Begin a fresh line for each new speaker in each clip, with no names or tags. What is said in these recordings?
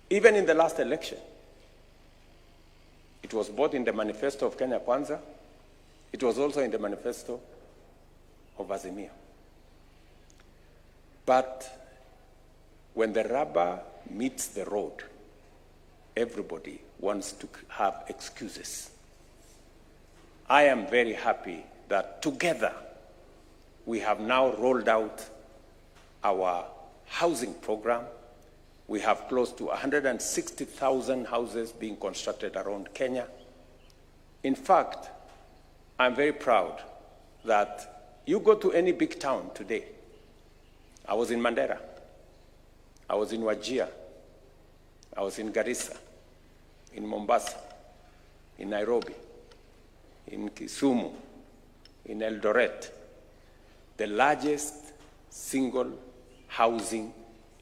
Even in the last election, it was both in the manifesto of Kenya Kwanza, it was also in the manifesto of Azimio. But when the rubber meets the road, everybody wants to have excuses. I am very happy that together we have now rolled out our housing program. We have close to 160,000 houses being constructed around Kenya. In fact, I'm very proud that you go to any big town today. I was in Mandera, I was in Wajir, I was in Garissa, in Mombasa, in Nairobi, in Kisumu, in Eldoret. The largest single housing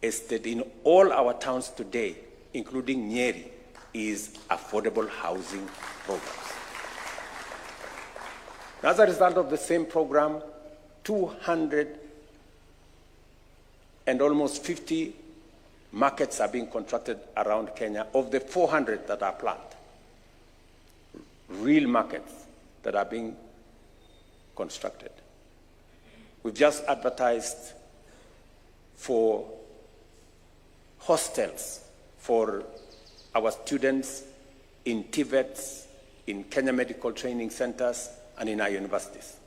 estate in all our towns today, including Nyeri, is affordable housing programs. As a result of the same program, 200 and almost 50 markets are being constructed around Kenya of the 400 that are planned. Real markets that are being constructed. We've just advertised for hostels for our students in TVETs, in Kenya Medical Training Centers, and in our universities.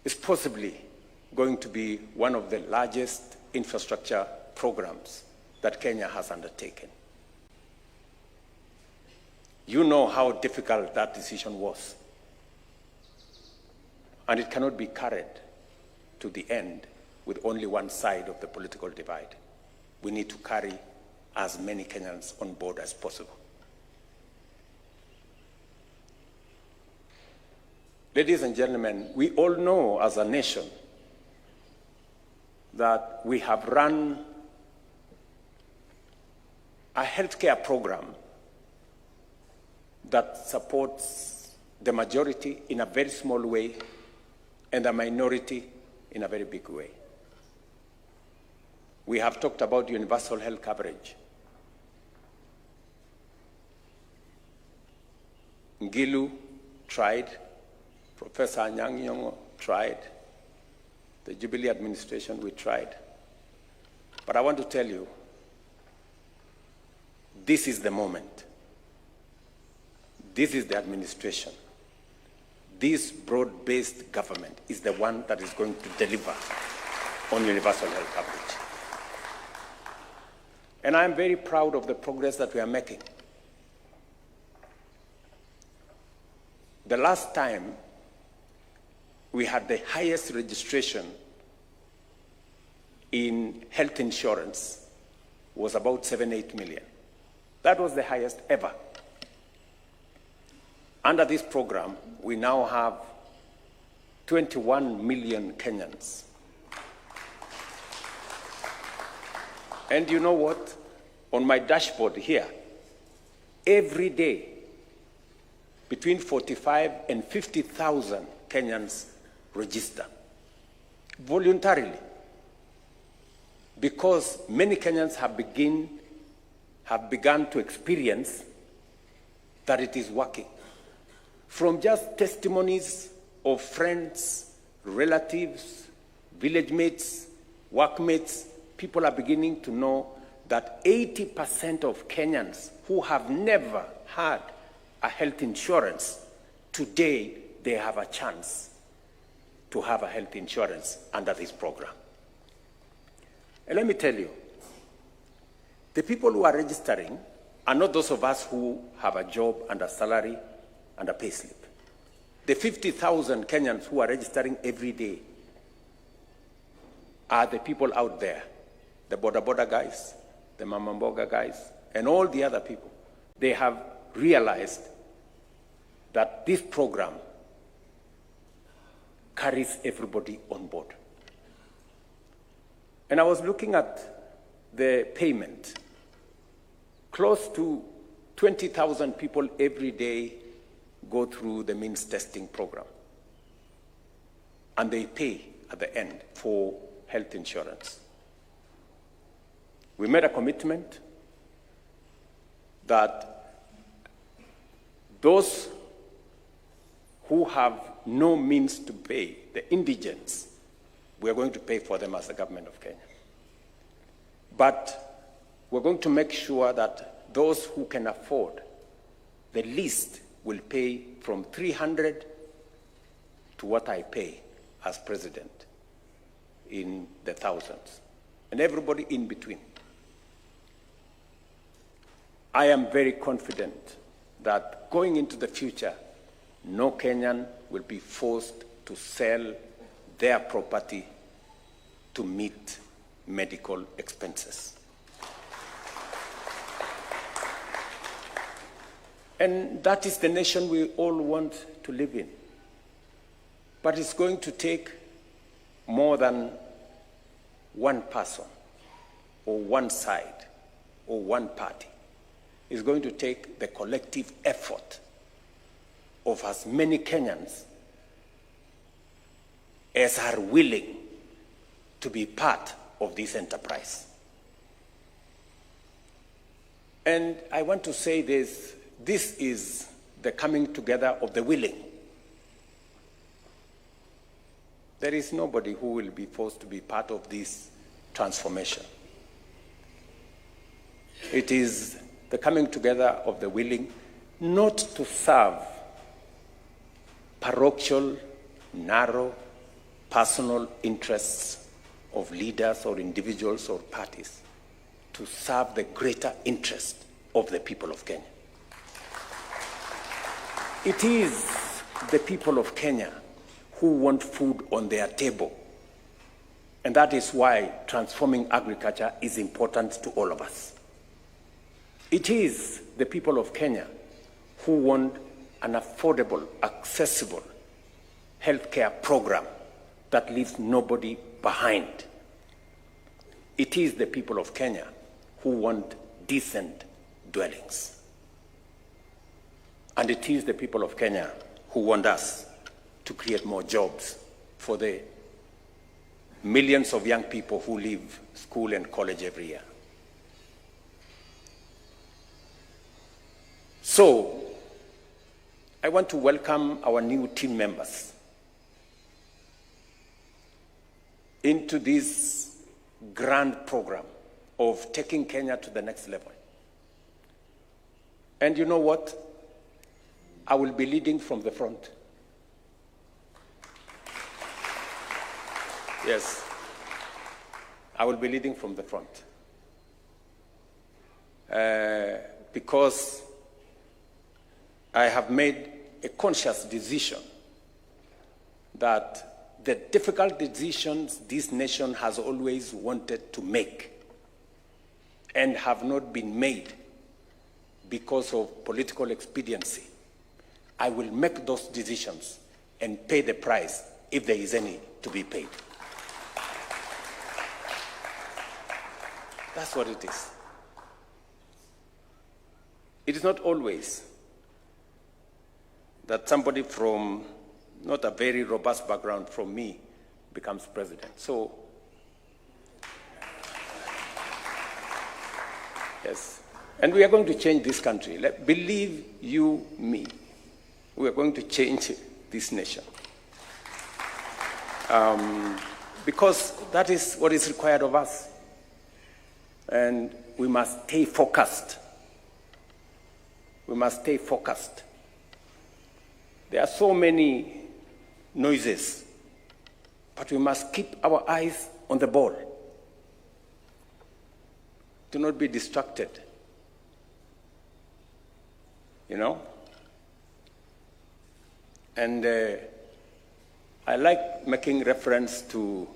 It's possibly going to be one of the largest infrastructure programs that Kenya has undertaken. You know how difficult that decision was. And it cannot be carried to the end with only one side of the political divide. We need to carry as many Kenyans on board as possible. Ladies and gentlemen, we all know as a nation that we have run a healthcare program that supports the majority in a very small way and the minority in a very big way. We have talked about universal health coverage. Ngilu tried, Professor Anyang' Nyong'o tried, the Jubilee administration, we tried. But I want to tell you, this is the moment. This is the administration. This broad-based government is the one that is going to deliver on universal health coverage. And I'm very proud of the progress that we are making. The last time we had the highest registration in health insurance was about 7-8 million. That was the highest ever. Under this program, we now have 21 million Kenyans. And you know what? On my dashboard here, every day, between 45 and 50,000 Kenyans register voluntarily, because many Kenyans have begun to experience that it is working. From just testimonies of friends, relatives, village mates, workmates, people are beginning to know that 80% of Kenyans who have never had a health insurance, today they have a chance to have a health insurance under this program. And let me tell you, the people who are registering are not those of us who have a job and a salary and a payslip. The 50,000 Kenyans who are registering every day are the people out there, the boda guys, the mamamboga guys, and all the other people. They have realized that this program carries everybody on board. And I was looking at the payment. Close to 20,000 people every day go through the means testing program. And they pay at the end for health insurance. We made a commitment that those who have no means to pay, the indigents, we are going to pay for them as the government of Kenya. But we're going to make sure that those who can afford the least will pay from 300 to what I pay as president in the thousands, and everybody in between. I am very confident that going into the future, no Kenyan will be forced to sell their property to meet medical expenses. And that is the nation we all want to live in. But it's going to take more than one person or one side or one party. It's going to take the collective effort of as many Kenyans as are willing to be part of this enterprise. And I want to say this is the coming together of the willing. There is nobody who will be forced to be part of this transformation. It is the coming together of the willing, not to serve parochial, narrow, personal interests of leaders or individuals or parties, to serve the greater interest of the people of Kenya. It is the people of Kenya who want food on their table. And that is why transforming agriculture is important to all of us. It is the people of Kenya who want an affordable, accessible healthcare program that leaves nobody behind. It is the people of Kenya who want decent dwellings. And it is the people of Kenya who want us to create more jobs for the millions of young people who leave school and college every year. So, I want to welcome our new team members into this grand program of taking Kenya to the next level. And you know what? I will be leading from the front. Yes, I will be leading from the front. Because I have made a conscious decision that the difficult decisions this nation has always wanted to make and have not been made because of political expediency, I will make those decisions and pay the price if there is any to be paid. That's what it is. It is not always that somebody from not a very robust background from me becomes president. So, yes. And we are going to change this country. Believe you me, we are going to change this nation. Because that is what is required of us. And we must stay focused. We must stay focused. There are so many noises, but we must keep our eyes on the ball. Do not be distracted. You know? And I like making reference to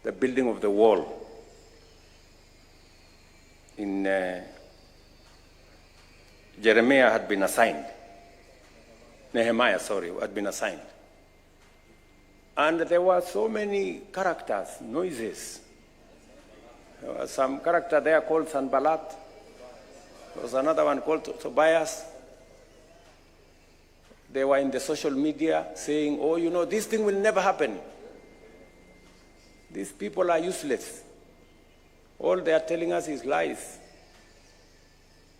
the building of the wall in Nehemiah had been assigned. And there were so many characters, noises. There was some character there called Sanballat. There was another one called Tobias. They were in the social media saying, oh, you know, this thing will never happen. These people are useless. All they are telling us is lies.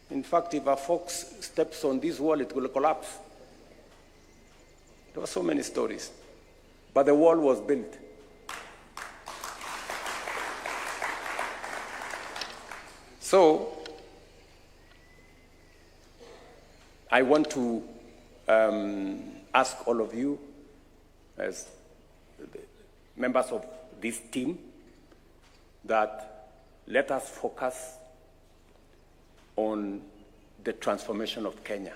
In fact, if a fox steps on this wall, it will collapse. There were so many stories. But the wall was built. So, I want to ask all of you, as members of this team, that let us focus on the transformation of Kenya.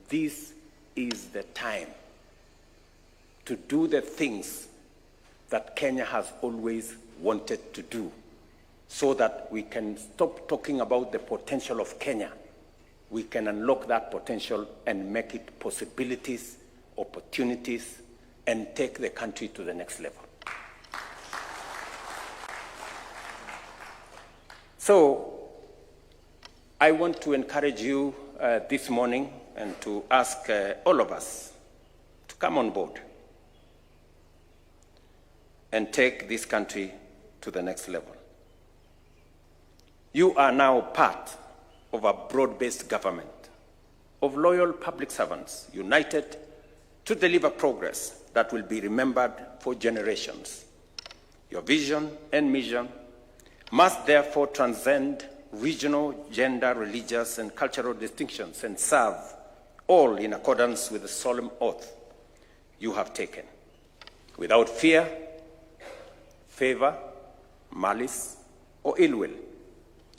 This is the time to do the things that Kenya has always wanted to do, so that we can stop talking about the potential of Kenya. We can unlock that potential and make it possibilities, opportunities, and take the country to the next level. So, I want to encourage you this morning and to ask all of us to come on board and take this country to the next level. You are now part of a broad-based government of loyal public servants united to deliver progress that will be remembered for generations. Your vision and mission must therefore transcend regional, gender, religious, and cultural distinctions and serve all in accordance with the solemn oath you have taken. Without fear, favor, malice, or ill will,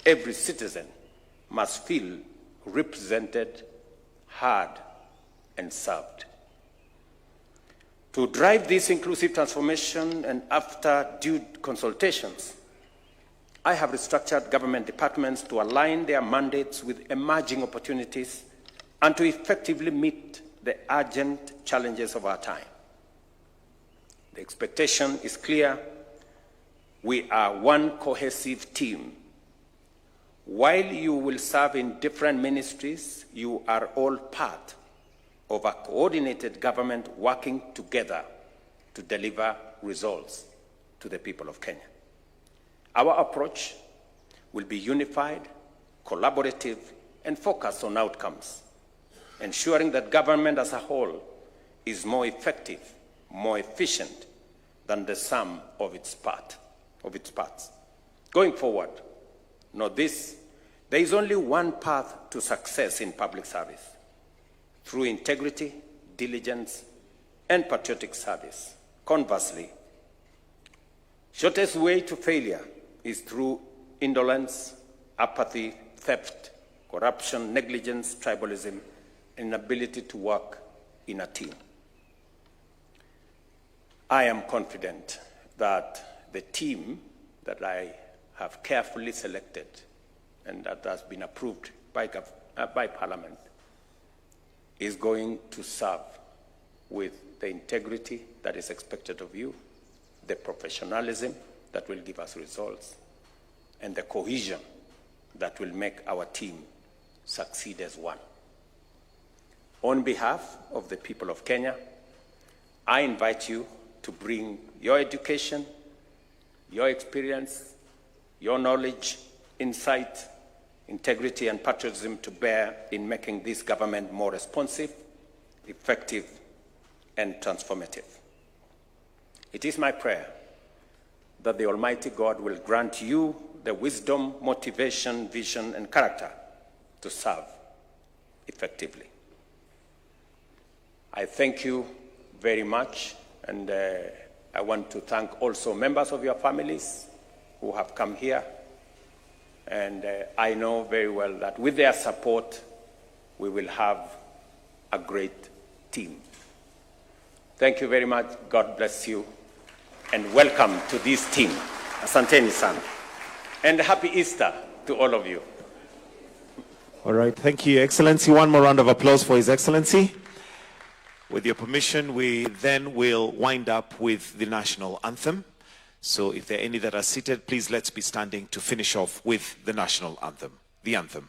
every citizen must feel represented, heard, and served. To drive this inclusive transformation, and after due consultations, I have restructured government departments to align their mandates with emerging opportunities and to effectively meet the urgent challenges of our time. The expectation is clear. We are one cohesive team. While you will serve in different ministries, you are all part of a coordinated government working together to deliver results to the people of Kenya. Our approach will be unified, collaborative, and focused on outcomes, ensuring that government as a whole is more effective, more efficient than the sum of its parts. Going forward, note this: there is only one path to success in public service: through integrity, diligence, and patriotic service. Conversely, shortest way to failure is through indolence, apathy, theft, corruption, negligence, tribalism, and inability to work in a team. I am confident that the team that I have carefully selected and that has been approved by Parliament is going to serve with the integrity that is expected of you, the professionalism that will give us results, and the cohesion that will make our team succeed as one. On behalf of the people of Kenya, I invite you to bring your education, your experience, your knowledge, insight, integrity, and patriotism to bear in making this government more responsive, effective, and transformative. It is my prayer that the Almighty God will grant you the wisdom, motivation, vision, and character to serve effectively. I thank you very much, and I want to thank also members of your families who have come here. And I know very well that with their support, we will have a great team. Thank you very much. God bless you. And welcome to this team. Asanteni sana. And happy Easter to all of you.
All right. Thank you, Excellency. One more round of applause for His Excellency. With your permission, we then will wind up with the national anthem. So if there are any that are seated, please let's be standing to finish off with the national anthem. The anthem.